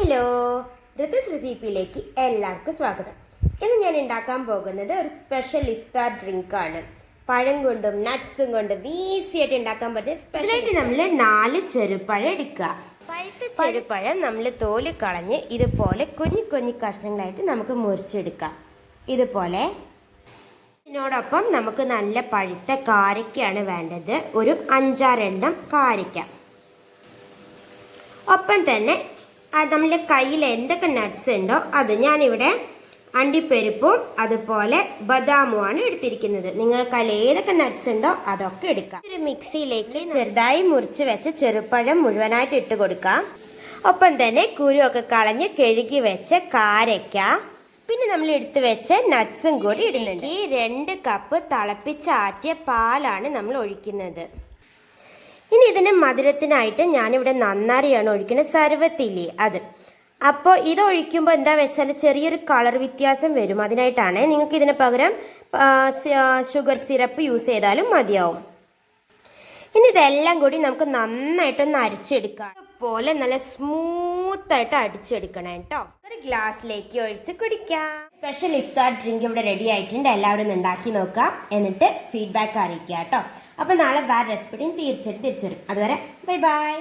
Hello, Ritu's റെസിപ്പിയിലേക്ക് എല്ലാവർക്കും സ്വാഗതം. ഇന്ന് ഞാൻ ഉണ്ടാക്കാൻ പോകുന്നത് ഒരു സ്പെഷ്യൽ ഇഫ്താർ ഡ്രിങ്ക് ആണ്. പഴം കൊണ്ടും നട്ട്സും കൊണ്ടും ഈസി ആയിട്ട് ഉണ്ടാക്കാൻ പറ്റുന്ന സ്പെഷ്യലായിട്ട് നമ്മൾ 4 ചെറുപഴം എടുക്കുക. പഴുത്ത ചെറുപഴം നമ്മൾ തോല് കളഞ്ഞ് ഇതുപോലെ കുഞ്ഞു കുഞ്ഞു കഷ്ണങ്ങളായിട്ട് നമുക്ക് മുറിച്ചെടുക്കാം. ഇതുപോലെ ഇതിനോടൊപ്പം നമുക്ക് നല്ല പഴുത്ത കാരയ്ക്കാണ് വേണ്ടത്. ഒരു 5-6 എണ്ണം കാരയ്ക്ക. ഒപ്പം തന്നെ നമ്മുടെ കയ്യിൽ എന്തൊക്കെ നട്ട്സ് ഉണ്ടോ അത് ഞാനിവിടെ അണ്ടിപ്പരിപ്പും അതുപോലെ ബദാമുമാണ് എടുത്തിരിക്കുന്നത്. നിങ്ങളുടെ കയ്യിൽ ഏതൊക്കെ നട്ട്സ് ഉണ്ടോ അതൊക്കെ എടുക്കാം. ഒരു മിക്സിയിലേക്ക് ചെറുതായി മുറിച്ച് വെച്ച ചെറുപഴം മുഴുവനായിട്ട് ഇട്ട് കൊടുക്കാം. ഒപ്പം തന്നെ കുരുവൊക്കെ കളഞ്ഞ് കഴുകി വെച്ച കാരയ്ക്ക, പിന്നെ നമ്മൾ എടുത്തു വെച്ച നട്ട്സും കൂടി ഇടുന്നുണ്ട്. ഈ 2 കപ്പ് തിളപ്പിച്ചാറ്റിയ പാലാണ് നമ്മൾ ഒഴിക്കുന്നത്. ഇനി ഇതിന് മധുരത്തിനായിട്ട് ഞാനിവിടെ നന്നാരിയാണ് ഒഴിക്കുന്നത്, സർവത്തില്ലേ അത്. അപ്പോൾ ഇത് ഒഴിക്കുമ്പോൾ എന്താ വെച്ചാൽ ചെറിയൊരു കളർ വ്യത്യാസം വരും. അതിനായിട്ടാണ്. നിങ്ങൾക്ക് ഇതിന് പകരം ഷുഗർ സിറപ്പ് യൂസ് ചെയ്താലും മതിയാവും. ഇനി ഇതെല്ലാം കൂടി നമുക്ക് നന്നായിട്ടൊന്ന് അരിച്ചെടുക്കാം. അതുപോലെ നല്ല സ്മൂത്തായിട്ട് അടിച്ചെടുക്കണം കേട്ടോ. ഒരു ഗ്ലാസ്സിലേക്ക് ഒഴിച്ച് കുടിക്കാം. സ്പെഷ്യൽ ഇഫ്താർ ഡ്രിങ്ക് ഇവിടെ റെഡി ആയിട്ടുണ്ട്. എല്ലാവരും ഒന്ന് ഉണ്ടാക്കി നോക്കാം, എന്നിട്ട് ഫീഡ്ബാക്ക് അറിയിക്കുക കേട്ടോ. അപ്പോൾ നാളെ വേറെ റെസിപ്പിയും തീർച്ചയായിട്ടും തിരിച്ചു വരും. അതുവരെ ബൈ ബൈ.